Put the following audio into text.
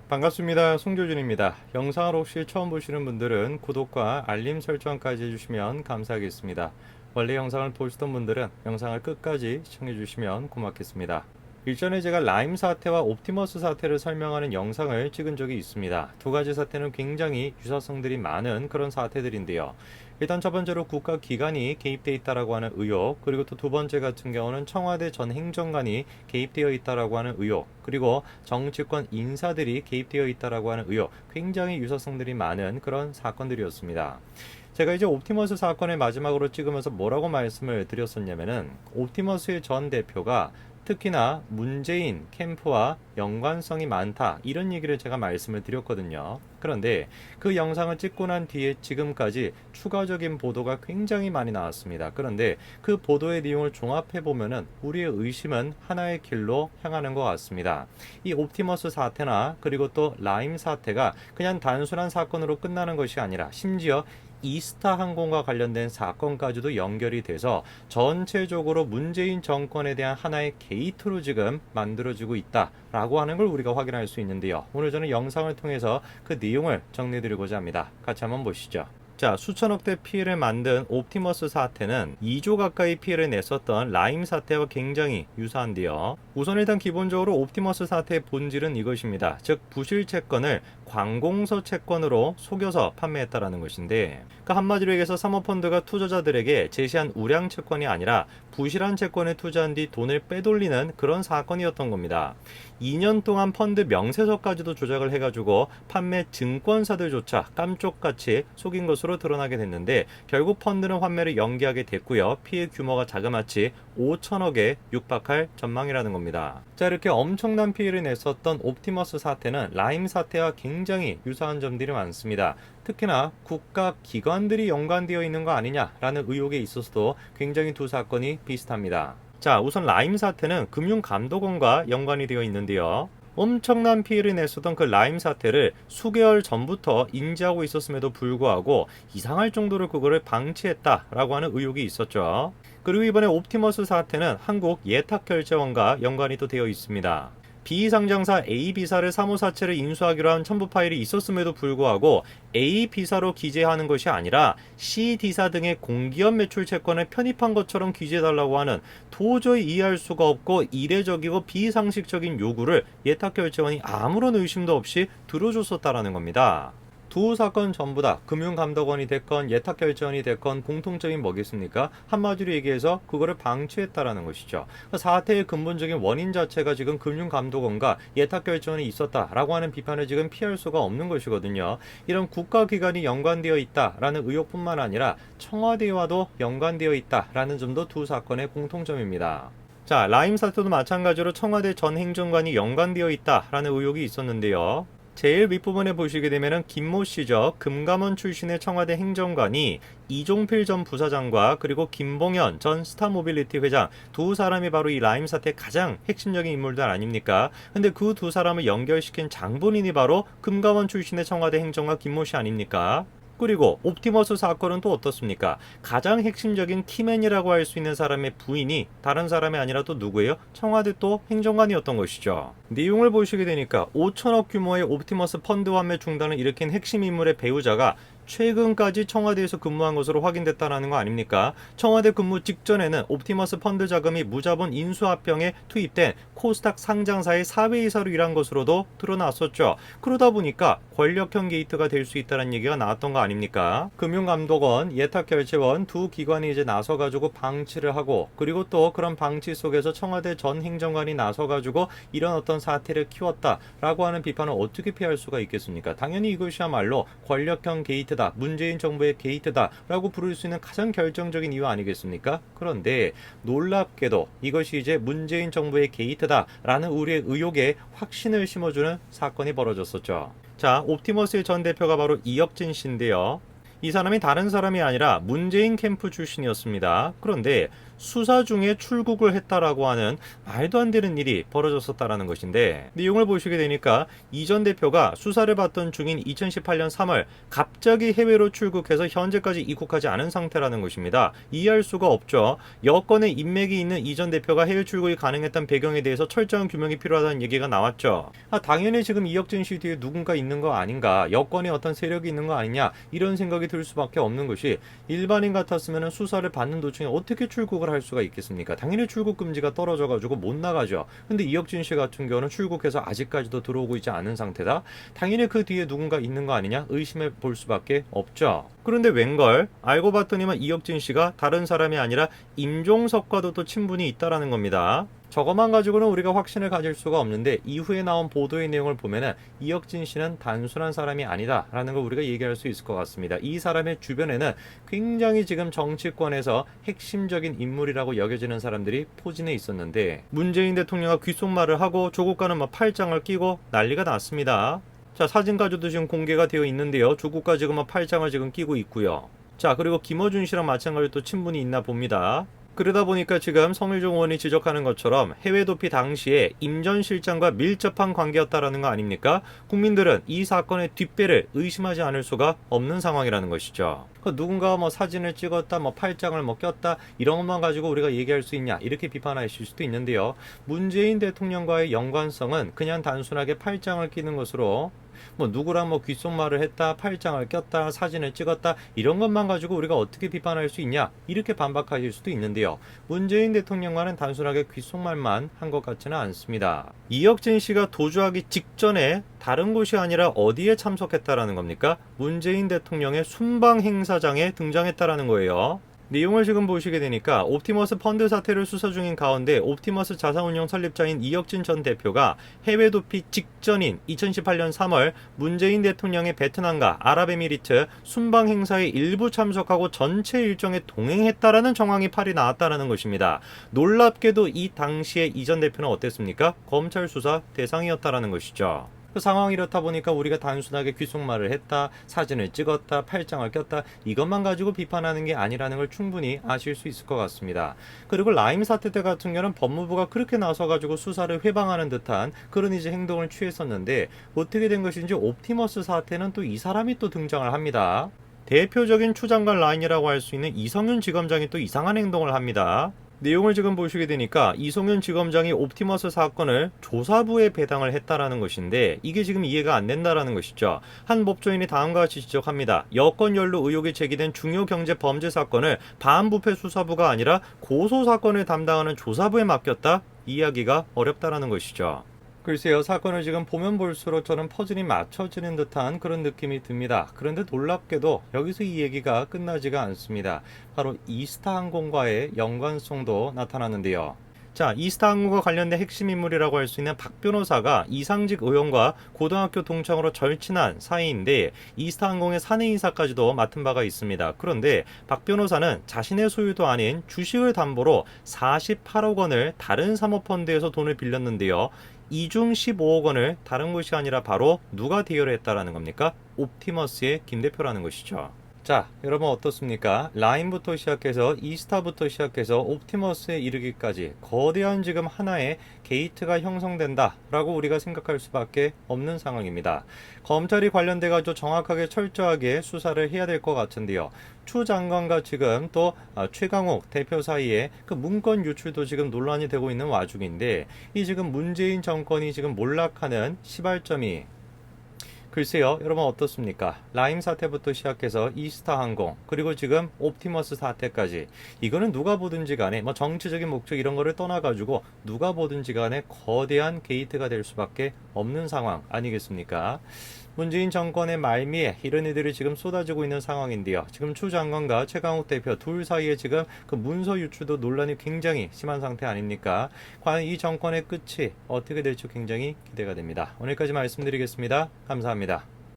반갑습니다. 송교준입니다. 영상을 혹시 처음 보시는 분들은 구독과 알림 설정까지 해주시면 감사하겠습니다. 원래 영상을 보시던 분들은 영상을 끝까지 시청해주시면 고맙겠습니다. 일전에 제가 라임 사태와 옵티머스 사태를 설명하는 영상을 찍은 적이 있습니다. 두 가지 사태는 굉장히 유사성들이 많은 그런 사태들인데요. 일단 첫 번째로 국가기관이 개입되어 있다라고 하는 의혹, 그리고 또 두 번째 같은 경우는 청와대 전 행정관이 개입되어 있다라고 하는 의혹, 그리고 정치권 인사들이 개입되어 있다라고 하는 의혹, 굉장히 유사성들이 많은 그런 사건들이었습니다. 제가 이제 옵티머스 사건을 마지막으로 찍으면서 뭐라고 말씀을 드렸었냐면은 옵티머스의 전 대표가 특히나 문재인 캠프와 연관성이 많다, 이런 얘기를 제가 말씀을 드렸거든요. 그런데 그 영상을 찍고 난 뒤에 지금까지 추가적인 보도가 굉장히 많이 나왔습니다. 그런데 그 보도의 내용을 종합해 보면은 우리의 의심은 하나의 길로 향하는 것 같습니다. 이 옵티머스 사태나 그리고 또 라임 사태가 그냥 단순한 사건으로 끝나는 것이 아니라 심지어 이스타 항공과 관련된 사건까지도 연결이 돼서 전체적으로 문재인 정권에 대한 하나의 게이트로 지금 만들어지고 있다라고 하는 걸 우리가 확인할 수 있는데요. 오늘 저는 영상을 통해서 그 내용을 정리해드리고자 합니다. 같이 한번 보시죠. 자, 수천억대 피해를 만든 옵티머스 사태는 2조 가까이 피해를 냈었던 라임 사태와 굉장히 유사한데요. 우선 일단 기본적으로 옵티머스 사태의 본질은 이것입니다. 즉 부실 채권을 관공서 채권으로 속여서 판매했다라는 것인데, 그 한마디로 얘기해서 사모펀드가 투자자들에게 제시한 우량 채권이 아니라 부실한 채권에 투자한 뒤 돈을 빼돌리는 그런 사건이었던 겁니다. 2년 동안 펀드 명세서까지도 조작을 해가지고 판매 증권사들조차 깜쪽같이 속인 것으로 드러나게 됐는데, 결국 펀드는 환매를 연기하게 됐고요. 피해 규모가 자그마치 5천억에 육박할 전망이라는 겁니다. 자, 이렇게 엄청난 피해를 냈었던 옵티머스 사태는 라임 사태와 굉장히 유사한 점들이 많습니다. 특히나 국가기관들이 연관되어 있는 거 아니냐라는 의혹에 있어서도 굉장히 두 사건이 비슷합니다. 자, 우선 라임 사태는 금융감독원과 연관이 되어 있는데요. 엄청난 피해를 냈었던 그 라임 사태를 수개월 전부터 인지하고 있었음에도 불구하고 이상할 정도로 그거를 방치했다라고 하는 의혹이 있었죠. 그리고 이번에 옵티머스 사태는 한국예탁결제원과 연관이 또 되어 있습니다. B상장사 A비사를 사무사채를 인수하기로 한 첨부 파일이 있었음에도 불구하고 A비사로 기재하는 것이 아니라 C디사 등의 공기업 매출 채권을 편입한 것처럼 기재해달라고 하는 도저히 이해할 수가 없고 이례적이고 비상식적인 요구를 예탁결제원이 아무런 의심도 없이 들어줬었다라는 겁니다. 두 사건 전부 다 금융감독원이 됐건 예탁결제원이 됐건 공통점이 뭐겠습니까? 한마디로 얘기해서 그거를 방치했다라는 것이죠. 사태의 근본적인 원인 자체가 지금 금융감독원과 예탁결제원이 있었다라고 하는 비판을 지금 피할 수가 없는 것이거든요. 이런 국가기관이 연관되어 있다라는 의혹뿐만 아니라 청와대와도 연관되어 있다라는 점도 두 사건의 공통점입니다. 자, 라임 사태도 마찬가지로 청와대 전 행정관이 연관되어 있다라는 의혹이 있었는데요. 제일 윗부분에 보시게 되면은 김모 씨죠. 금감원 출신의 청와대 행정관이 이종필 전 부사장과 그리고 김봉현 전 스타모빌리티 회장, 두 사람이 바로 이 라임 사태의 가장 핵심적인 인물들 아닙니까? 근데 그 두 사람을 연결시킨 장본인이 바로 금감원 출신의 청와대 행정관 김모 씨 아닙니까? 그리고 옵티머스 사건은 또 어떻습니까? 가장 핵심적인 키맨이라고 할 수 있는 사람의 부인이 다른 사람이 아니라 또 누구예요? 청와대 또 행정관이었던 것이죠. 내용을 보시게 되니까 5천억 규모의 옵티머스 펀드 환매 중단을 일으킨 핵심 인물의 배우자가 최근까지 청와대에서 근무한 것으로 확인됐다는 거 아닙니까? 청와대 근무 직전에는 옵티머스 펀드 자금이 무자본 인수합병에 투입된 코스닥 상장사의 사회이사로 일한 것으로도 드러났었죠. 그러다 보니까 권력형 게이트가 될 수 있다는 얘기가 나왔던 거 아닙니까? 금융감독원, 예탁결제원 두 기관이 이제 나서가지고 방치를 하고, 그리고 또 그런 방치 속에서 청와대 전 행정관이 나서가지고 이런 어떤 사태를 키웠다라고 하는 비판을 어떻게 피할 수가 있겠습니까? 당연히 이것이야말로 권력형 게이트, 문재인 정부의 게이트다 라고 부를 수 있는 가장 결정적인 이유 아니겠습니까? 그런데 놀랍게도 이것이 이제 문재인 정부의 게이트다 라는 우리의 의혹에 확신을 심어주는 사건이 벌어졌었죠. 자, 옵티머스의 전 대표가 바로 이혁진 씨인데요. 이 사람이 다른 사람이 아니라 문재인 캠프 출신이었습니다. 그런데 수사 중에 출국을 했다라고 하는 말도 안 되는 일이 벌어졌었다라는 것인데, 내용을 보시게 되니까 이 전 대표가 수사를 받던 중인 2018년 3월 갑자기 해외로 출국해서 현재까지 입국하지 않은 상태라는 것입니다. 이해할 수가 없죠. 여권에 인맥이 있는 이 전 대표가 해외 출국이 가능했던 배경에 대해서 철저한 규명이 필요하다는 얘기가 나왔죠. 당연히 지금 이혁진 씨 뒤에 누군가 있는 거 아닌가, 여권에 어떤 세력이 있는 거 아니냐, 이런 생각이 들 수밖에 없는 것이, 일반인 같았으면 수사를 받는 도중에 어떻게 출국을 할 수가 있겠습니까? 당연히 출국 금지가 떨어져가지고 못 나가죠. 근데 이혁진 씨 같은 경우는 출국해서 아직까지도 들어오고 있지 않은 상태다. 당연히 그 뒤에 누군가 있는 거 아니냐 의심해 볼 수밖에 없죠. 그런데 웬걸, 알고 봤더니만 이혁진 씨가 다른 사람이 아니라 임종석과도 또 친분이 있다라는 겁니다. 저것만 가지고는 우리가 확신을 가질 수가 없는데, 이후에 나온 보도의 내용을 보면은 이혁진 씨는 단순한 사람이 아니다라는 걸 우리가 얘기할 수 있을 것 같습니다. 이 사람의 주변에는 굉장히 지금 정치권에서 핵심적인 인물이라고 여겨지는 사람들이 포진해 있었는데, 문재인 대통령과 귓속말을 하고 조국과는 팔짱을 끼고 난리가 났습니다. 자, 사진 가지고도 지금 공개가 되어 있는데요. 조국과 지금 팔짱을 지금 끼고 있고요. 자, 그리고 김어준 씨랑 마찬가지로 또 친분이 있나 봅니다. 그러다 보니까 지금 성일종 의원이 지적하는 것처럼 해외 도피 당시에 임 전 실장과 밀접한 관계였다라는 거 아닙니까? 국민들은 이 사건의 뒷배를 의심하지 않을 수가 없는 상황이라는 것이죠. 누군가 사진을 찍었다, 팔짱을 꼈다, 이런 것만 가지고 우리가 얘기할 수 있냐, 이렇게 비판하실 수도 있는데요. 문재인 대통령과의 연관성은 그냥 단순하게 팔짱을 끼는 것으로, 누구랑 귓속말을 했다, 팔짱을 꼈다, 사진을 찍었다, 이런 것만 가지고 우리가 어떻게 비판할 수 있냐, 이렇게 반박하실 수도 있는데요. 문재인 대통령과는 단순하게 귓속말만 한 것 같지는 않습니다. 이혁진 씨가 도주하기 직전에 다른 곳이 아니라 어디에 참석했다라는 겁니까? 문재인 대통령의 순방 행사장에 등장했다라는 거예요. 내용을 지금 보시게 되니까, 옵티머스 펀드 사태를 수사 중인 가운데 옵티머스 자산운용 설립자인 이혁진 전 대표가 해외 도피 직전인 2018년 3월 문재인 대통령의 베트남과 아랍에미리트 순방 행사에 일부 참석하고 전체 일정에 동행했다라는 정황이 팔이 나왔다는 것입니다. 놀랍게도 이 당시에 이 전 대표는 어땠습니까? 검찰 수사 대상이었다라는 것이죠. 그 상황이 이렇다 보니까 우리가 단순하게 귓속말을 했다, 사진을 찍었다, 팔짱을 꼈다, 이것만 가지고 비판하는 게 아니라는 걸 충분히 아실 수 있을 것 같습니다. 그리고 라임 사태 때 같은 경우는 법무부가 그렇게 나서가지고 수사를 회방하는 듯한 그런 행동을 취했었는데, 어떻게 된 것인지 옵티머스 사태는 또 이 사람이 또 등장을 합니다. 대표적인 추장관 라인이라고 할 수 있는 이성윤 지검장이 또 이상한 행동을 합니다. 내용을 지금 보시게 되니까 이성윤 지검장이 옵티머스 사건을 조사부에 배당을 했다라는 것인데, 이게 지금 이해가 안 된다라는 것이죠. 한 법조인이 다음과 같이 지적합니다. 여권 연루 의혹이 제기된 중요 경제 범죄 사건을 반부패 수사부가 아니라 고소 사건을 담당하는 조사부에 맡겼다? 이해하기가 어렵다라는 것이죠. 글쎄요, 사건을 지금 보면 볼수록 저는 퍼즐이 맞춰지는 듯한 그런 느낌이 듭니다. 그런데 놀랍게도 여기서 이 얘기가 끝나지가 않습니다. 바로 이스타항공과의 연관성도 나타나는데요. 자, 이스타항공과 관련된 핵심 인물이라고 할 수 있는 박 변호사가 이상직 의원과 고등학교 동창으로 절친한 사이인데, 이스타항공의 사내인사까지도 맡은 바가 있습니다. 그런데 박 변호사는 자신의 소유도 아닌 주식을 담보로 48억 원을 다른 사모펀드에서 돈을 빌렸는데요. 이 중 15억 원을 다른 곳이 아니라 바로 누가 대여를 했다라는 겁니까? 옵티머스의 김 대표라는 것이죠. 자, 여러분 어떻습니까? 라임부터 시작해서 이스타부터 시작해서 옵티머스에 이르기까지 거대한 지금 하나의 게이트가 형성된다라고 우리가 생각할 수밖에 없는 상황입니다. 검찰이 관련돼가지고 정확하게 철저하게 수사를 해야 될 것 같은데요. 추 장관과 지금 또 최강욱 대표 사이에 그 문건 유출도 지금 논란이 되고 있는 와중인데, 이 지금 문재인 정권이 지금 몰락하는 시발점이, 글쎄요, 여러분 어떻습니까? 라임 사태부터 시작해서 이스타항공, 그리고 지금 옵티머스 사태까지, 이거는 누가 보든지 간에 정치적인 목적 이런 거를 떠나가지고 누가 보든지 간에 거대한 게이트가 될 수밖에 없는 상황 아니겠습니까? 문재인 정권의 말미에 이런 일들이 지금 쏟아지고 있는 상황인데요. 지금 추 장관과 최강욱 대표 둘 사이에 지금 그 문서 유출도 논란이 굉장히 심한 상태 아닙니까? 과연 이 정권의 끝이 어떻게 될지 굉장히 기대가 됩니다. 오늘까지 말씀드리겠습니다. 감사합니다.